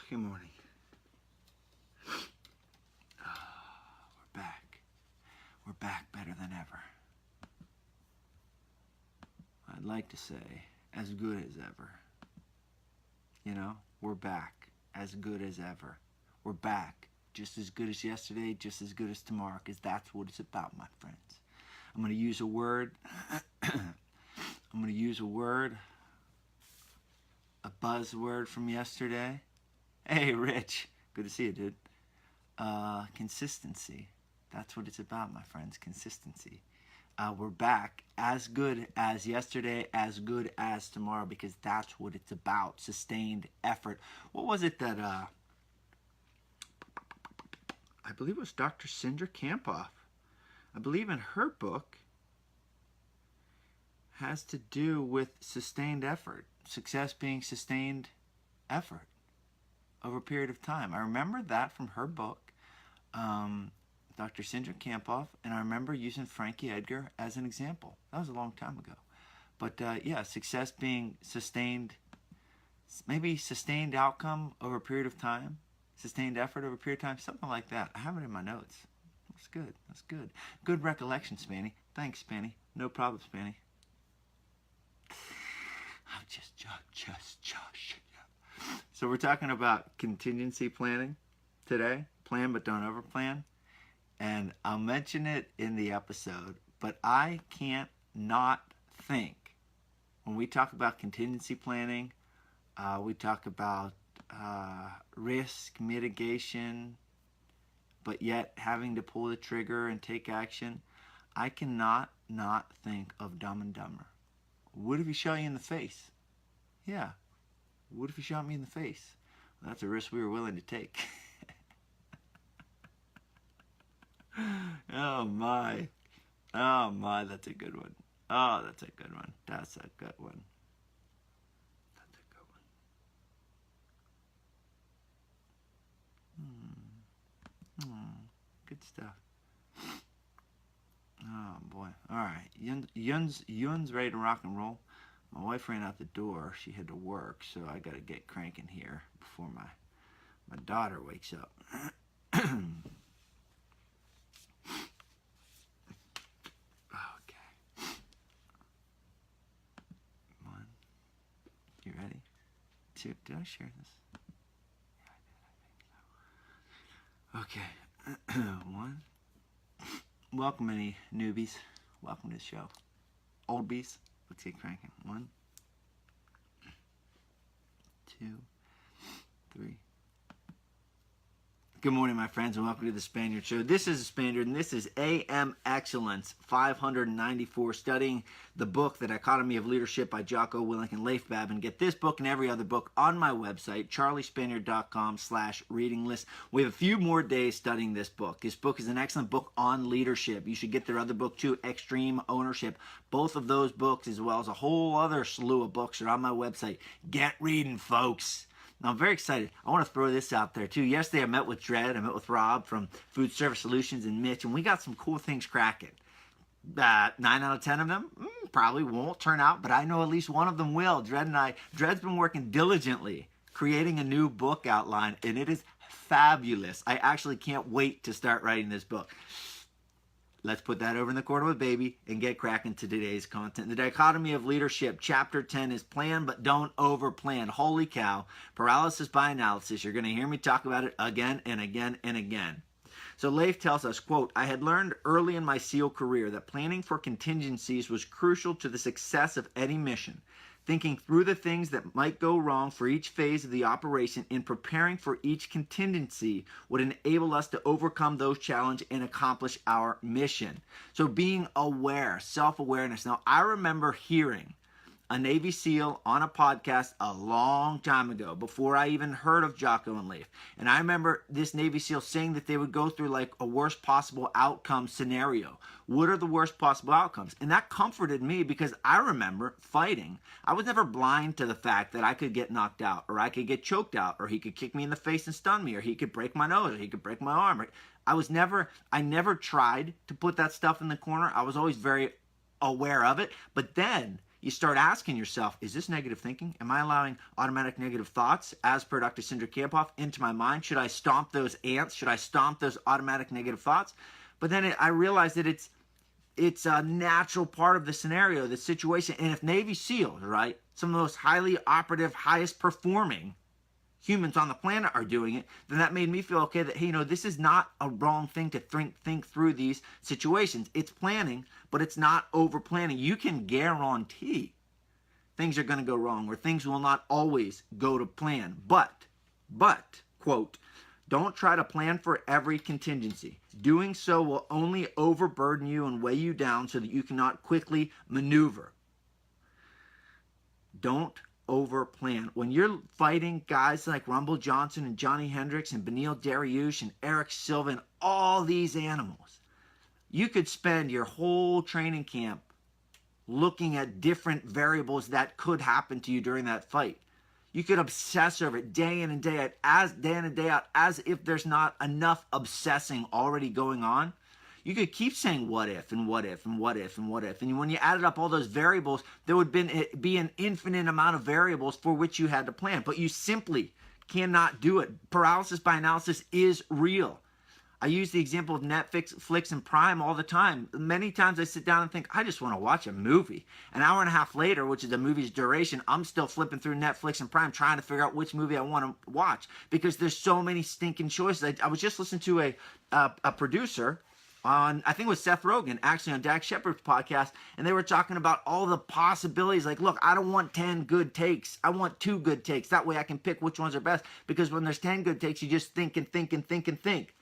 Good morning. We're back. We're back better than ever. I'd like to say as good as ever. You know, we're back as good as ever. We're back just as good as yesterday, just as good as tomorrow, because that's what it's about, my friends. I'm going to use a word. A buzzword from yesterday. Hey, Rich. Good to see you, dude. Consistency. That's what it's about, my friends. Consistency. We're back as good as yesterday, as good as tomorrow, because that's what it's about. Sustained effort. What was it that, I believe it was Dr. Cindra Kamphoff. I believe in her book has to do with sustained effort. Success being sustained effort over a period of time. I remember that from her book, Dr. Cindra Kamphoff, and I remember using Frankie Edgar as an example. That was a long time ago. But yeah, success being sustained, maybe sustained outcome over a period of time, sustained effort over a period of time, something like that. I have it in my notes. That's good. That's good. Good recollection, Spanny. Thanks, Spanny. No problem, Spanny. I'm just Josh. So we're talking about contingency planning today. Plan but don't overplan. And I'll mention it in the episode, but I can't not think. When we talk about contingency planning, we talk about risk mitigation, but yet having to pull the trigger and take action. I cannot not think of Dumb and Dumber. What if he shot you in the face? Yeah. What if he shot me in the face? Well, that's a risk we were willing to take. Oh my, that's a good one. Oh, that's a good one. That's a good one. That's a good one. Good stuff. Oh boy. All right, Yun's ready to rock and roll. My wife ran out the door. She had to work, so I got to get cranking here before my daughter wakes up. You ready? Two. Did I share this? Yeah, I think so. Okay. One. Welcome, any newbies. Welcome to the show. Old bees. Let's get cranking. 1, 2, 3. Good morning, my friends, and welcome to the Spaniard Show. This is the Spaniard, and this is AM Excellence 594, studying the book, The Dichotomy of Leadership by Jocko Willink and Leif Babin. Get this book and every other book on my website, charliespaniard.com/reading list. We have a few more days studying this book. This book is an excellent book on leadership. You should get their other book, too, Extreme Ownership. Both of those books, as well as a whole other slew of books, are on my website. Get reading, folks. Now, I'm very excited. I want to throw this out there, too. Yesterday, I met with Dredd. I met with Rob from Food Service Solutions and Mitch, and we got some cool things cracking. 9 out of 10 of them probably won't turn out, but I know at least one of them will. Dredd's been working diligently, creating a new book outline, and it is fabulous. I actually can't wait to start writing this book. Let's put that over in the corner with baby and get cracking to today's content. The Dichotomy of Leadership, Chapter 10 is Plan but Don't Overplan. Holy cow. Paralysis by analysis. You're going to hear me talk about it again and again and again. So Leif tells us, quote, I had learned early in my SEAL career that planning for contingencies was crucial to the success of any mission. Thinking through the things that might go wrong for each phase of the operation and preparing for each contingency would enable us to overcome those challenges and accomplish our mission. So being aware, self-awareness. Now, I remember hearing a Navy SEAL on a podcast a long time ago, before I even heard of Jocko and Leif. And I remember this Navy SEAL saying that they would go through like a worst possible outcome scenario. What are the worst possible outcomes? And that comforted me because I remember fighting. I was never blind to the fact that I could get knocked out, or I could get choked out, or he could kick me in the face and stun me, or he could break my nose, or he could break my arm. I never tried to put that stuff in the corner. I was always very aware of it. But then you start asking yourself, is this negative thinking? Am I allowing automatic negative thoughts, as per Dr. Sindra Kamphoff, into my mind? Should I stomp those ants? Should I stomp those automatic negative thoughts? But then I realized that it's a natural part of the scenario, the situation. And if Navy SEALs, right, some of the most highly operative, highest performing humans on the planet are doing it, then that made me feel okay that, hey, this is not a wrong thing to think through these situations. It's planning, but it's not over planning. You can guarantee things are going to go wrong, or things will not always go to plan. But, quote, don't try to plan for every contingency. Doing so will only overburden you and weigh you down so that you cannot quickly maneuver. Don't over-plan. When you're fighting guys like Rumble Johnson and Johnny Hendricks and Beneil Dariush and Eric Silva and all these animals, you could spend your whole training camp looking at different variables that could happen to you during that fight. You could obsess over it day in and day out, as if there's not enough obsessing already going on. You could keep saying what if and what if and what if and what if. And when you added up all those variables, there would be an infinite amount of variables for which you had to plan. But you simply cannot do it. Paralysis by analysis is real. I use the example of Netflix and Prime all the time. Many times I sit down and think, I just want to watch a movie. An hour and a half later, which is the movie's duration, I'm still flipping through Netflix and Prime trying to figure out which movie I want to watch, because there's so many stinking choices. I was just listening to a producer on, I think it was Seth Rogen, actually on Dax Shepard's podcast, and they were talking about all the possibilities. Like, look, I don't want 10 good takes. I want 2 good takes. That way I can pick which ones are best, because when there's 10 good takes, you just think and think and think and think.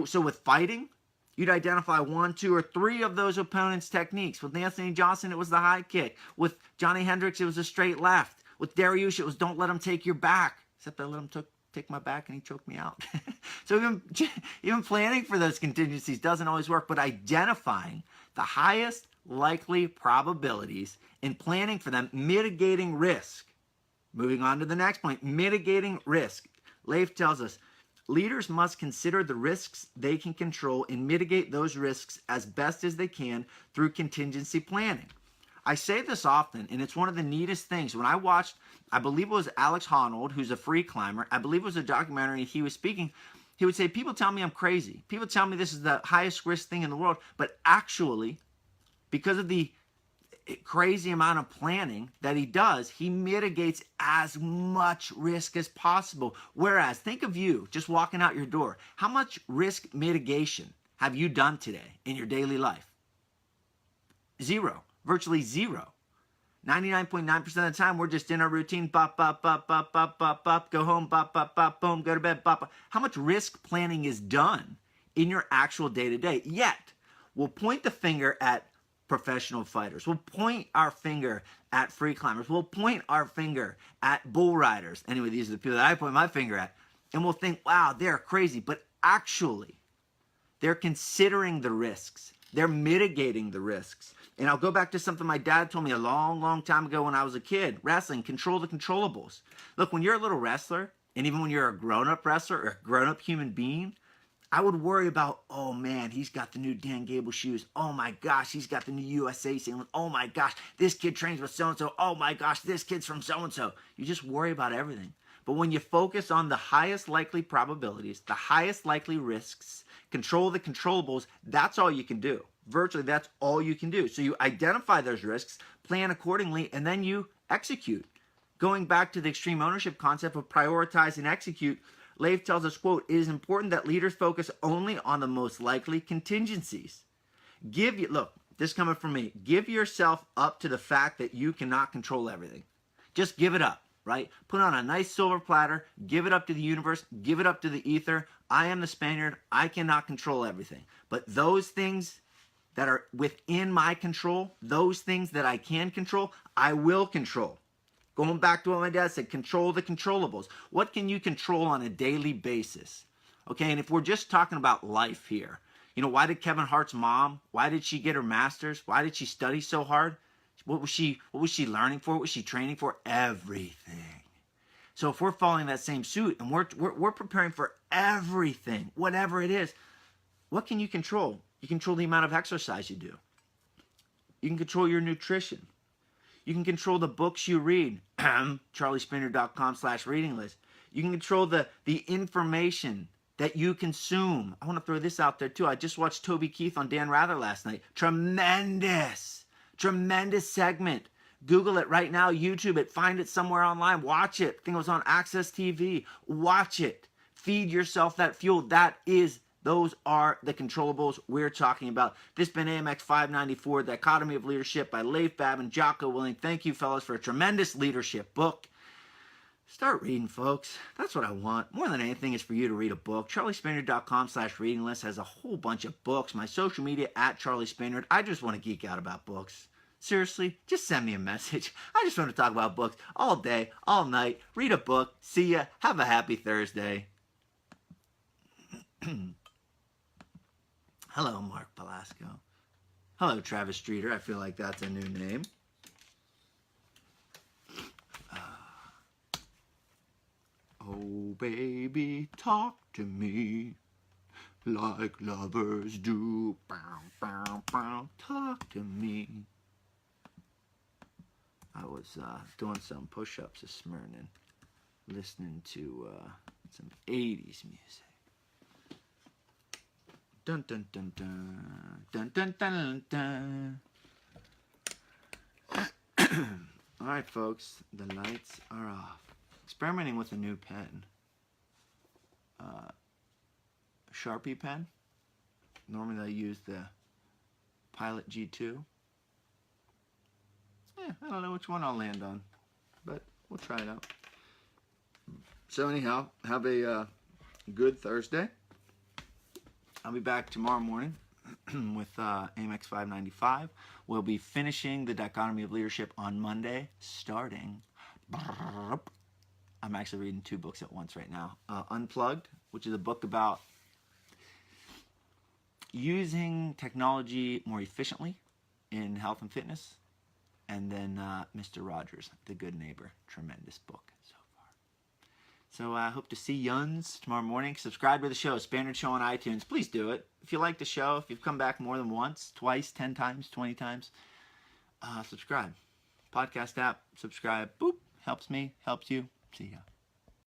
So with fighting, you'd identify 1, 2, or 3 of those opponents' techniques. With Anthony Johnson, it was the high kick. With Johnny Hendricks, it was a straight left. With Dariush, it was don't let him take your back. Except I let him take my back and he choked me out. So even planning for those contingencies doesn't always work, but identifying the highest likely probabilities and planning for them, mitigating risk. Moving on to the next point, mitigating risk. Leif tells us, leaders must consider the risks they can control and mitigate those risks as best as they can through contingency planning. I say this often, and it's one of the neatest things. When I watched, I believe it was Alex Honnold, who's a free climber, I believe it was a documentary, he was speaking, he would say, people tell me I'm crazy. People tell me this is the highest risk thing in the world, but actually, because of the crazy amount of planning that he does, he mitigates as much risk as possible. Whereas, think of you just walking out your door. How much risk mitigation have you done today in your daily life? Zero. Virtually zero. 99.9% of the time, we're just in our routine. Bop, bop, bop, bop, bop, bop, bop. Go home, bop, bop, bop, boom. Go to bed, bop, bop. How much risk planning is done in your actual day-to-day? Yet, we'll point the finger at professional fighters. We'll point our finger at free climbers. We'll point our finger at bull riders. Anyway, these are the people that I point my finger at. And we'll think, wow, they're crazy. But actually, they're considering the risks. They're mitigating the risks. And I'll go back to something my dad told me a long, long time ago when I was a kid. Wrestling, control the controllables. Look, when you're a little wrestler, and even when you're a grown-up wrestler or a grown-up human being, I would worry about, oh man, he's got the new Dan Gable shoes. Oh my gosh, he's got the new USA singlet. Oh my gosh, this kid trains with so-and-so. Oh my gosh, this kid's from so-and-so. You just worry about everything. But when you focus on the highest likely probabilities, the highest likely risks, control the controllables, that's all you can do. Virtually, that's all you can do. So you identify those risks, plan accordingly, and then you execute. Going back to the extreme ownership concept of prioritize and execute, Leif tells us, quote, it is important that leaders focus only on the most likely contingencies. Look, this is coming from me. Give yourself up to the fact that you cannot control everything. Just give it up, right? Put on a nice silver platter, give it up to the universe, give it up to the ether. I am the Spaniard. I cannot control everything. But those things that are within my control, those things that I can control, I will control. Going back to what my dad said, control the controllables. What can you control on a daily basis? Okay, and if we're just talking about life here, you know, why did Kevin Hart's mom, why did she get her master's? Why did she study so hard? What was she learning for? What was she training for? Everything. So if we're following that same suit and we're preparing for everything, whatever it is, what can you control? You control the amount of exercise you do. You can control your nutrition. You can control the books you read. CharlieSpaniard.com/reading list. You can control the information that you consume. I want to throw this out there too. I just watched Toby Keith on Dan Rather last night. Tremendous segment. Google it right now, YouTube it, find it somewhere online, watch it. I think it was on Access TV. Watch it. Feed yourself that fuel. Those are the controllables we're talking about. This has been AMX 594, Dichotomy of Leadership by Leif Babb and Jocko Willing. Thank you, fellas, for a tremendous leadership book. Start reading, folks. That's what I want. More than anything is for you to read a book. CharlieSpaniard.com/reading list has a whole bunch of books. My social media @CharlieSpaniard. I just want to geek out about books. Seriously, just send me a message. I just want to talk about books all day, all night. Read a book. See ya. Have a happy Thursday. Hello, Mark Pelasco. Hello, Travis Streeter. I feel like that's a new name. Oh, baby, talk to me like lovers do. Bow, bow, bow. Talk to me. I was doing some push-ups this morning, listening to some 80s music. Dun dun dun dun dun dun dun dun. All right, folks, the lights are off. Experimenting with a new pen, Sharpie pen. Normally I use the Pilot G2. I don't know which one I'll land on, but we'll try it out. So anyhow, have a good Thursday. I'll be back tomorrow morning with AMX 595. We'll be finishing the Dichotomy of Leadership on Monday, starting. I'm actually reading 2 books at once right now. Unplugged, which is a book about using technology more efficiently in health and fitness. And then Mr. Rogers, The Good Neighbor. Tremendous book so far. So I hope to see yuns tomorrow morning. Subscribe to the show, Spaniard Show on iTunes. Please do it. If you like the show, if you've come back more than once, twice, 10 times, 20 times, subscribe. Podcast app, subscribe. Boop. Helps me, helps you. See ya.